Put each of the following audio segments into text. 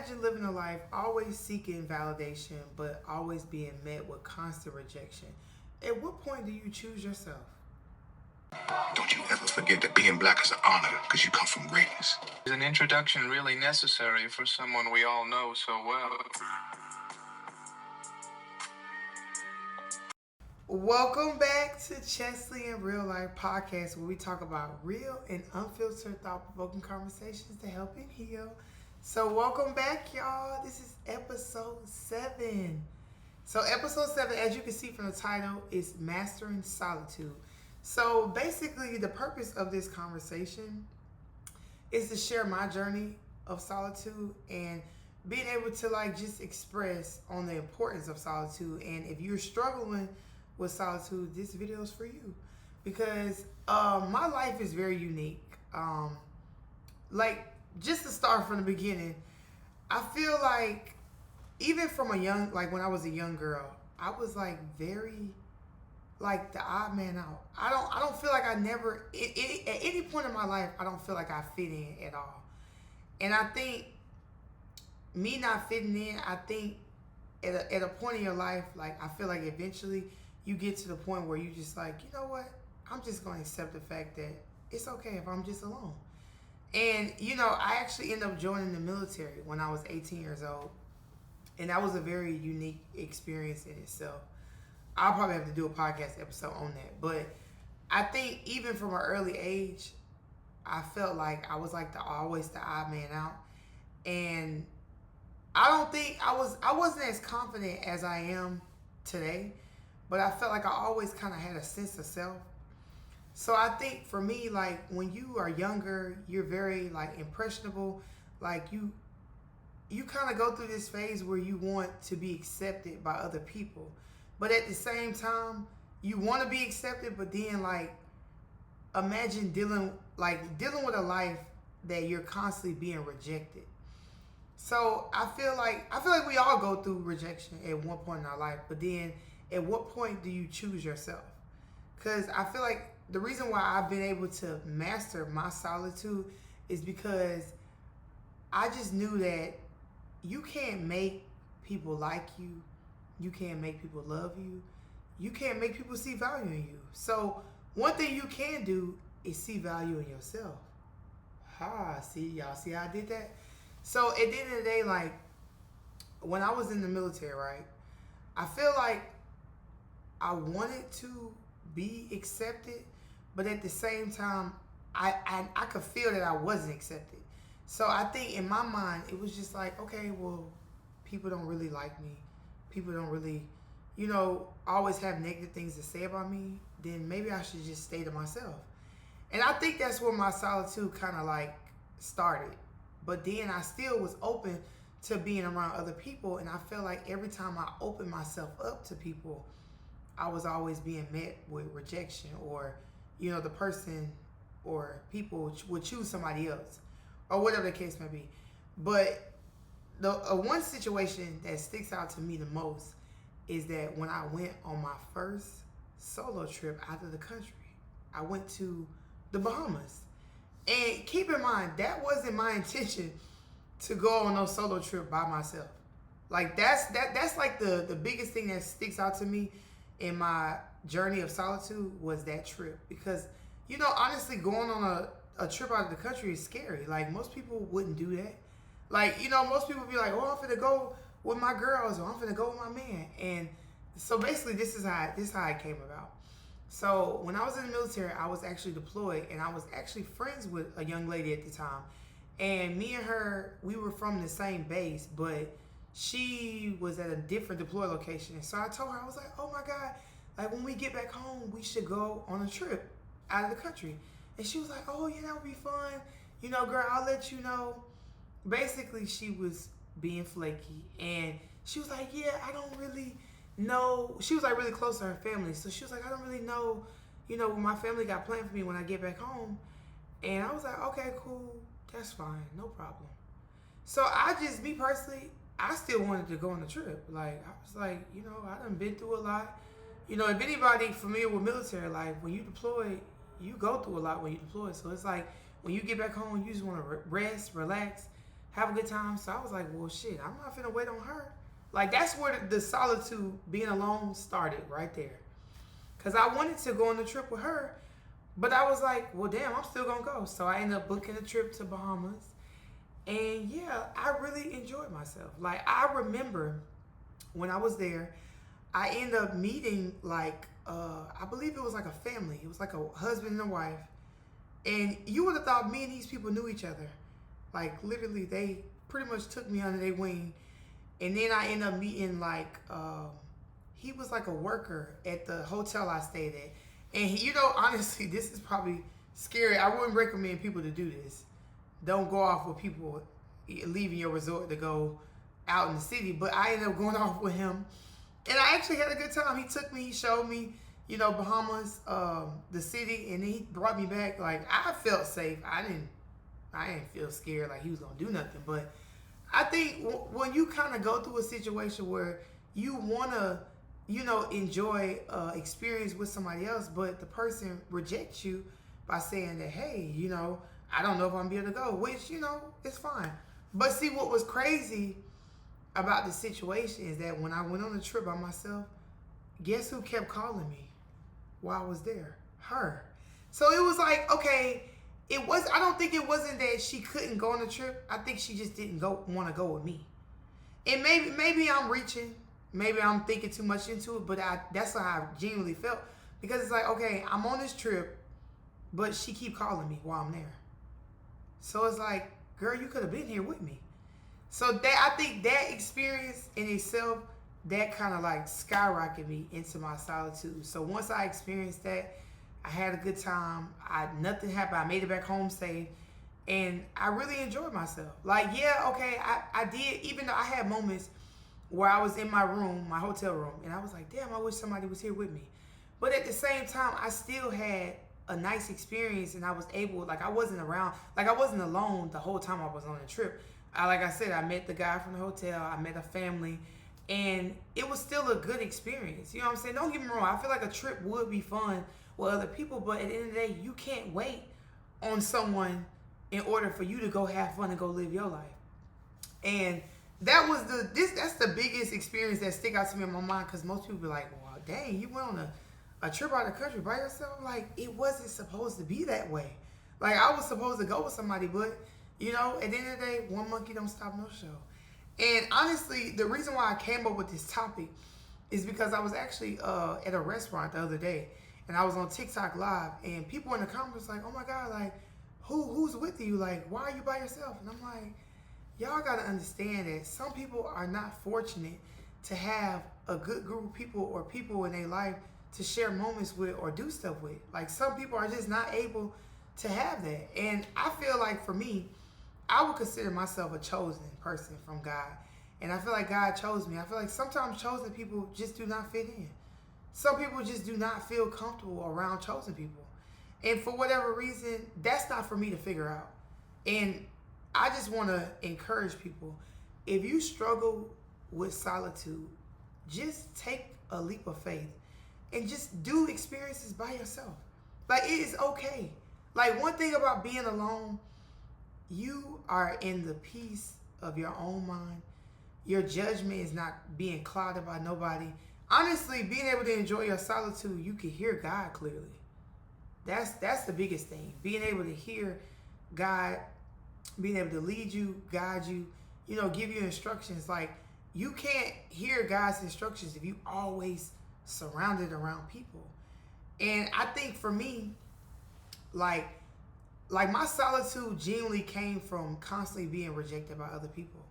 Imagine living a life always seeking validation, but always being met with constant rejection. At what point do you choose yourself? Don't you ever forget that being black is an honor because you come from greatness. Is an introduction really necessary for someone we all know so well? Welcome back to ChesleyIRL podcast, where we talk about real and unfiltered, thought-provoking conversations to help and heal. So welcome back, y'all. This is episode 7. So episode 7, as you can see from the title, is Mastering Solitude. So basically, the purpose of this conversation is to share my journey of solitude and being able to just express on the importance of solitude. And if you're struggling with solitude, this video is for you, because my life is very unique. Just to start from the beginning, I feel like even from when I was a young girl, I was very the odd man out. I don't feel like I never at any point in my life, I don't feel like I fit in at all. And I think me not fitting in, I think at a point in your life, I feel like eventually you get to the point where you just you know what? I'm just going to accept the fact that it's okay if I'm just alone. And, I actually ended up joining the military when I was 18 years old. And that was a very unique experience in itself. I'll probably have to do a podcast episode on that. But I think even from an early age, I felt like I was always the odd man out. And I don't think I wasn't as confident as I am today. But I felt like I always kind of had a sense of self. So I think for me, when you are younger, you're very impressionable. You kind of go through this phase where you want to be accepted by other people. But at the same time, you want to be accepted, but then imagine dealing with a life that you're constantly being rejected. So I feel like we all go through rejection at one point in our life, but then at what point do you choose yourself? Because I feel like the reason why I've been able to master my solitude is because I just knew that you can't make people like you. You can't make people love you. You can't make people see value in you. So one thing you can do is see value in yourself. Y'all see how I did that? So at the end of the day, when I was in the military, right, I feel like I wanted to be accepted, but at the same time, I could feel that I wasn't accepted. So I think in my mind, it was just okay, well, people don't really like me. People don't really, always have negative things to say about me. Then maybe I should just stay to myself. And I think that's where my solitude kind of started. But then I still was open to being around other people. And I felt like every time I opened myself up to people, I was always being met with rejection, or, the person or people would choose somebody else, or whatever the case may be. But the one situation that sticks out to me the most is that when I went on my first solo trip out of the country, I went to the Bahamas. And keep in mind, that wasn't my intention to go on no solo trip by myself. That's the biggest thing that sticks out to me in my journey of solitude was that trip. Because, honestly, going on a trip out of the country is scary. Most people wouldn't do that. Most people be oh, I'm finna go with my girls, or I'm finna go with my man. And so basically this is how it came about. So when I was in the military, I was actually deployed, and I was actually friends with a young lady at the time. And me and her, we were from the same base, but she was at a different deploy location. And so I told her, I was oh my God, when we get back home, we should go on a trip out of the country. And she was oh yeah, that would be fun. Girl, I'll let you know. Basically, she was being flaky, and she was yeah, I don't really know. She was really close to her family, so she was I don't really know, what my family got planned for me when I get back home. And I was okay, cool, that's fine, no problem. So me personally, I still wanted to go on the trip. I was I done been through a lot. If anybody familiar with military life, when you deploy, you go through a lot when you deploy. So it's when you get back home, you just want to rest, relax, have a good time. So I was like, well, shit, I'm not finna wait on her. Like, that's where the solitude, being alone, started right there. Because I wanted to go on the trip with her, but I was like, well, damn, I'm still gonna go. So I ended up booking a trip to Bahamas. And yeah, I really enjoyed myself. Like, I remember when I was there, I ended up meeting, like, I believe it was like a family. It was like a husband and a wife. And you would have thought me and these people knew each other. Like, literally, they pretty much took me under their wing. And then I ended up meeting, like, he was like a worker at the hotel I stayed at. And, you know, honestly, this is probably scary. I wouldn't recommend people to do this. Don't go off with people leaving your resort to go out in the city. But I ended up going off with him. And I actually had a good time. He took me, he showed me, you know, Bahamas, the city, and he brought me back. Like, I felt safe. I didn't feel scared like he was gonna do nothing. But I think when you kind of go through a situation where you wanna, you know, enjoy experience with somebody else, but the person rejects you by saying that, hey, you know, I don't know if I'm gonna be able to go, which, you know, it's fine. But see, what was crazy about the situation is that when I went on the trip by myself, guess who kept calling me while I was there? Her. So it was like, okay, I don't think it wasn't that she couldn't go on the trip. I think she just didn't want to go with me. And maybe I'm reaching, maybe I'm thinking too much into it, but that's how I genuinely felt. Because it's like, okay, I'm on this trip, but she keep calling me while I'm there. So it's like, girl, you could have been here with me. So I think that experience in itself, that kind of like skyrocketed me into my solitude. So once I experienced that, I had a good time. Nothing happened. I made it back home safe. And I really enjoyed myself. Like, yeah, okay, I did, even though I had moments where I was in my room, my hotel room, and I was like, damn, I wish somebody was here with me. But at the same time, I still had a nice experience, and I was able, like, I wasn't around, like, I wasn't alone the whole time I was on the trip. Like I said, I met the guy from the hotel, I met a family, and it was still a good experience. You know what I'm saying? Don't get me wrong, I feel like a trip would be fun with other people, but at the end of the day, you can't wait on someone in order for you to go have fun and go live your life. And that's the biggest experience that stick out to me in my mind, because most people be like, well, dang, you went on a trip out of the country by yourself? Like, it wasn't supposed to be that way. Like, I was supposed to go with somebody, but, you know, at the end of the day, one monkey don't stop no show. And honestly, the reason why I came up with this topic is because I was actually at a restaurant the other day, and I was on TikTok Live, and people in the comments like, oh my God, like, who's with you? Like, why are you by yourself? And I'm like, y'all gotta understand that some people are not fortunate to have a good group of people or people in their life to share moments with or do stuff with. Like, some people are just not able to have that. And I feel like for me, I would consider myself a chosen person from God. And I feel like God chose me. I feel like sometimes chosen people just do not fit in. Some people just do not feel comfortable around chosen people. And for whatever reason, that's not for me to figure out. And I just want to encourage people, if you struggle with solitude, just take a leap of faith and just do experiences by yourself. Like, it is okay. Like, one thing about being alone, you are in the peace of your own mind. Your judgment is not being clouded by nobody. Honestly, being able to enjoy your solitude, you can hear God clearly. That's the biggest thing. Being able to hear God, being able to lead you, guide you, you know, give you instructions. Like, you can't hear God's instructions if you always surrounded around people. And I think for me, like my solitude genuinely came from constantly being rejected by other people.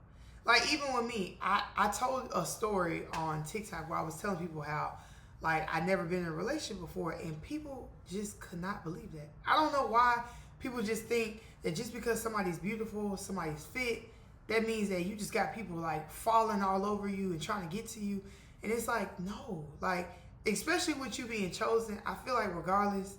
Like, even with me, I told a story on TikTok where I was telling people how, like, I'd never been in a relationship before, and people just could not believe that. I don't know why people just think that just because somebody's beautiful, somebody's fit, that means that you just got people, like, falling all over you and trying to get to you. And it's like, no. Like, especially with you being chosen, I feel like regardless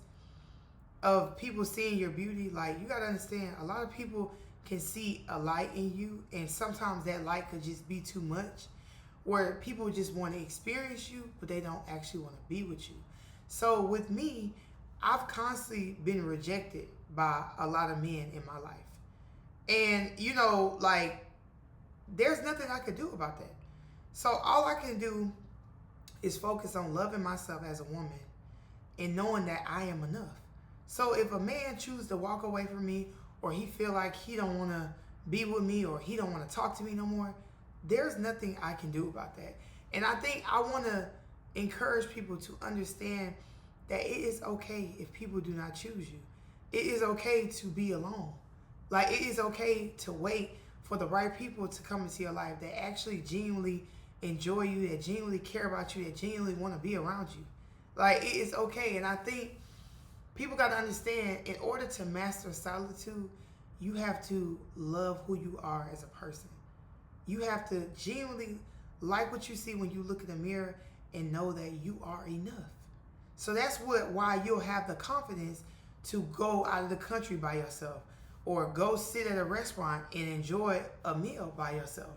of people seeing your beauty, like, you got to understand, a lot of people can see a light in you, and sometimes that light could just be too much, where people just want to experience you, but they don't actually want to be with you. So with me, I've constantly been rejected by a lot of men in my life. And, you know, like, there's nothing I could do about that. So all I can do is focus on loving myself as a woman and knowing that I am enough. So if a man chooses to walk away from me, or he feel like he don't want to be with me, or he don't want to talk to me no more, there's nothing I can do about that. And I think I want to encourage people to understand that it is okay if people do not choose you. It is okay to be alone. Like, it is okay to wait for the right people to come into your life that actually genuinely enjoy you, that genuinely care about you, that genuinely want to be around you. Like, it is okay. And I think people got to understand, in order to master solitude, you have to love who you are as a person. You have to genuinely like what you see when you look in the mirror and know that you are enough. So that's why you'll have the confidence to go out of the country by yourself, or go sit at a restaurant and enjoy a meal by yourself.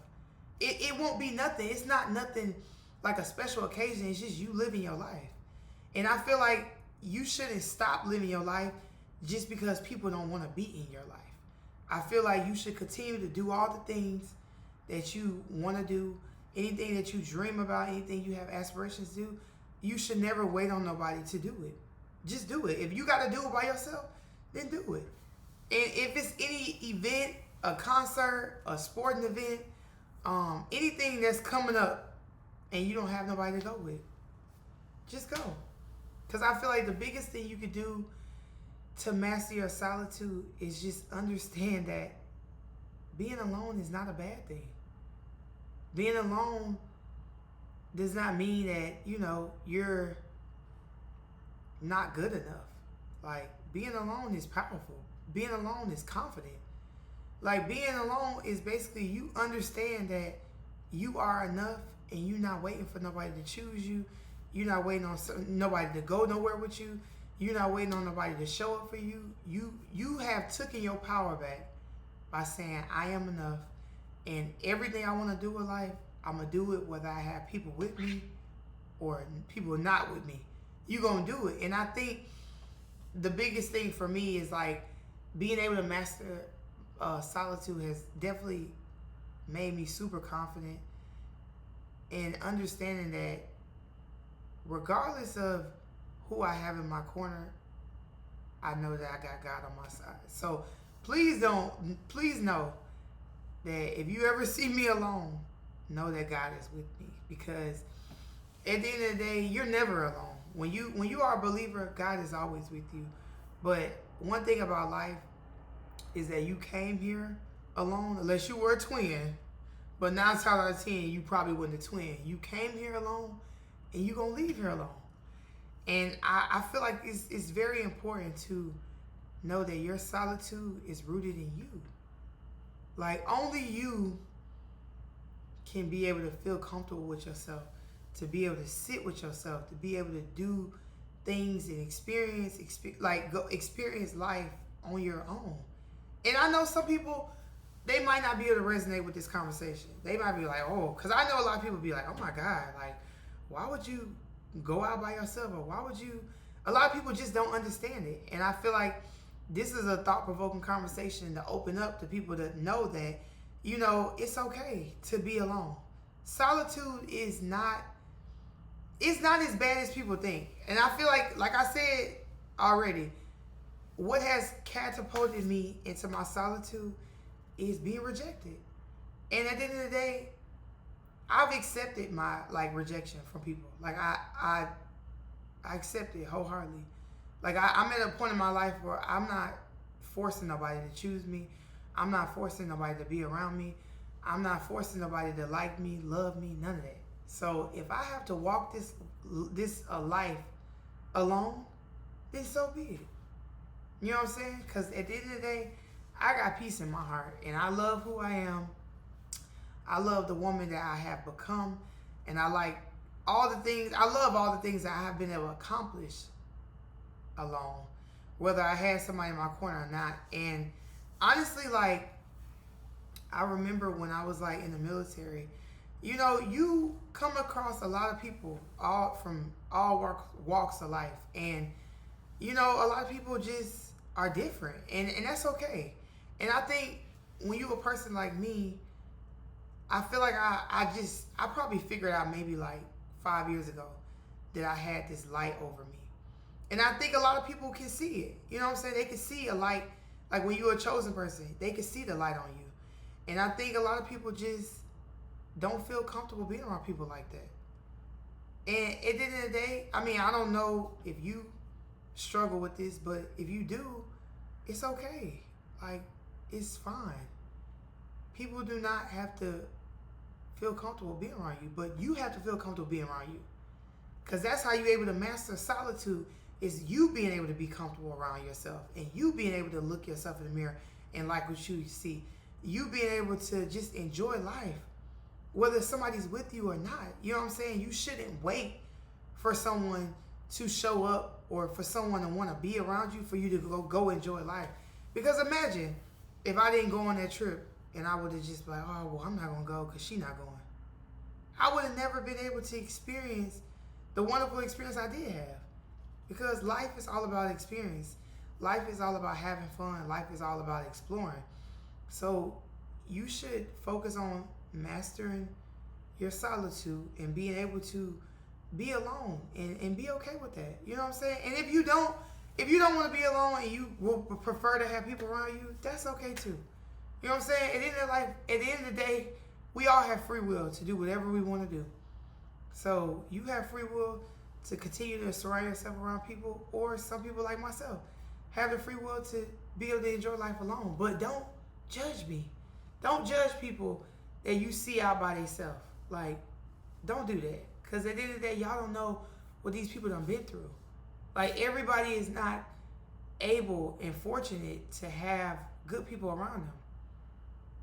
It won't be nothing. It's not nothing like a special occasion. It's just you living your life. And I feel like you shouldn't stop living your life just because people don't want to be in your life. I feel like you should continue to do all the things that you want to do, anything that you dream about, anything you have aspirations to do. You should never wait on nobody to do it. Just do it. If you got to do it by yourself, then do it. And if it's any event, a concert, a sporting event, anything that's coming up and you don't have nobody to go with, just go. Because I feel like the biggest thing you could do to master your solitude is just understand that being alone is not a bad thing. Being alone does not mean that, you're not good enough. Like, being alone is powerful. Being alone is confident. Like, being alone is basically you understand that you are enough, and you're not waiting for nobody to choose you. You're not waiting on nobody to go nowhere with you. You're not waiting on nobody to show up for you. You have taken your power back by saying, I am enough, and everything I want to do in life, I'm going to do it whether I have people with me or people not with me. You're going to do it. And I think the biggest thing for me is, like, being able to master solitude has definitely made me super confident, and understanding that regardless of who I have in my corner, I know that I got God on my side. So please know that if you ever see me alone, know that God is with me, because at the end of the day, you're never alone. When you are a believer, God is always with you. But one thing about life is that you came here alone, unless you were a twin. But 9 times out of 10, you probably wasn't a twin. You came here alone, and you're going to leave here alone. And I feel like it's very important to know that your solitude is rooted in you. Like, only you can be able to feel comfortable with yourself, to be able to sit with yourself, to be able to do things and experience life on your own. And I know some people, they might not be able to resonate with this conversation. They might be like, oh, because I know a lot of people be like, oh my God, like, why would you go out by yourself? Or why would you? A lot of people just don't understand it. And I feel like this is a thought-provoking conversation to open up to people to know that, it's okay to be alone. Solitude is not, it's not as bad as people think. And I feel like I said already, what has catapulted me into my solitude is being rejected. And at the end of the day, I've accepted my rejection from people. Like, I accept it wholeheartedly. Like, I'm at a point in my life where I'm not forcing nobody to choose me. I'm not forcing nobody to be around me. I'm not forcing nobody to like me, love me, none of that. So if I have to walk this life alone, then so be it. You know what I'm saying? Because at the end of the day, I got peace in my heart, and I love who I am. I love the woman that I have become, and I love all the things that I have been able to accomplish alone, whether I had somebody in my corner or not. And honestly, I remember when I was in the military, you come across a lot of people from all walks of life, and a lot of people just are different, and that's okay. And I think when you're a person like me, I feel like I probably figured out maybe like 5 years ago that I had this light over me. And I think a lot of people can see it. You know what I'm saying? They can see a light, like when you're a chosen person, they can see the light on you. And I think a lot of people just don't feel comfortable being around people like that. And at the end of the day, I mean, I don't know if you struggle with this, but if you do, it's okay. Like, it's fine. People do not have to feel comfortable being around you, but you have to feel comfortable being around you. Because that's how you're able to master solitude, is you being able to be comfortable around yourself and you being able to look yourself in the mirror and like what you see. You being able to just enjoy life, whether somebody's with you or not. You know what I'm saying? You shouldn't wait for someone to show up or for someone to want to be around you for you to go enjoy life. Because imagine if I didn't go on that trip and I would have just been like, oh, well, I'm not going to go because she's not going. I would have never been able to experience the wonderful experience I did have. Because life is all about experience. Life is all about having fun. Life is all about exploring. So you should focus on mastering your solitude and being able to be alone and be okay with that. You know what I'm saying? And if you don't want to be alone and you will prefer to have people around you, that's okay too. You know what I'm saying? At the end of the day, we all have free will to do whatever we want to do. So you have free will to continue to surround yourself around people, or some people like myself have the free will to be able to enjoy life alone. But don't judge me. Don't judge people that you see out by themselves. Like, don't do that. Because at the end of the day, y'all don't know what these people done been through. Like, everybody is not able and fortunate to have good people around them.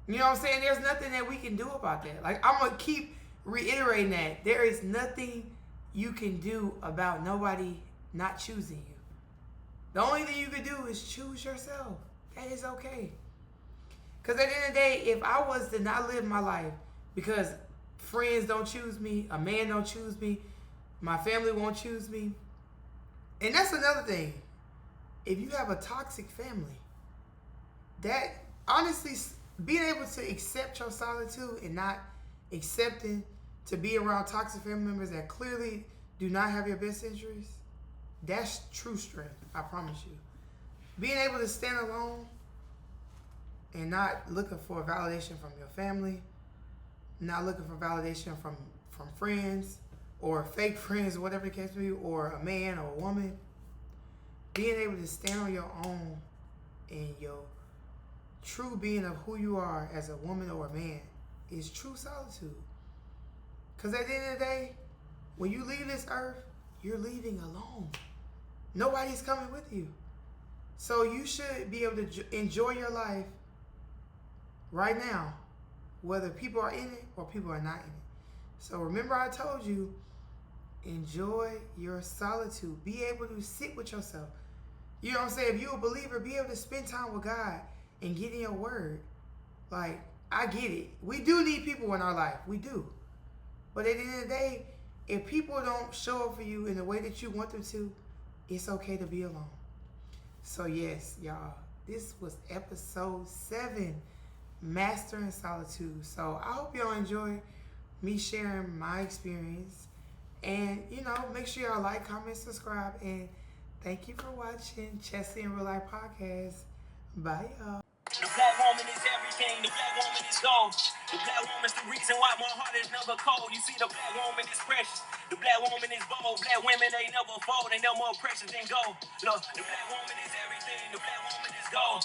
You know what I'm saying? There's nothing that we can do about that. Like, I'm going to keep reiterating that. There is nothing you can do about nobody not choosing you. The only thing you can do is choose yourself. That is okay. Because at the end of the day, if I was to not live my life because friends don't choose me, a man don't choose me, my family won't choose me. And that's another thing. If you have a toxic family, that honestly, being able to accept your solitude and not accepting to be around toxic family members that clearly do not have your best interests, that's true strength, I promise you. Being able to stand alone and not looking for validation from your family, not looking for validation from friends or fake friends, whatever the case may be, or a man or a woman. Being able to stand on your own and your true being of who you are as a woman or a man is true solitude. Because at the end of the day, when you leave this earth, you're leaving alone. Nobody's coming with you. So you should be able to enjoy your life right now, whether people are in it or people are not in it. So remember, I told you, enjoy your solitude. Be able to sit with yourself. You know what I'm saying? If you're a believer, be able to spend time with God and get in your word. Like, I get it. We do need people in our life. We do. But at the end of the day, if people don't show up for you in the way that you want them to, it's okay to be alone. So yes, y'all, this was episode 7, Mastering Solitude. So I hope y'all enjoy me sharing my experience. And, make sure y'all like, comment, subscribe. And thank you for watching ChesleyIRL podcast. Bye, y'all. The black woman is everything. The black woman is gold. The black woman's the reason why my heart is never cold. You see, the black woman is precious. The black woman is bold. Black women, they never fold. They no more precious than gold. Look, the black woman is everything. The black woman is gold.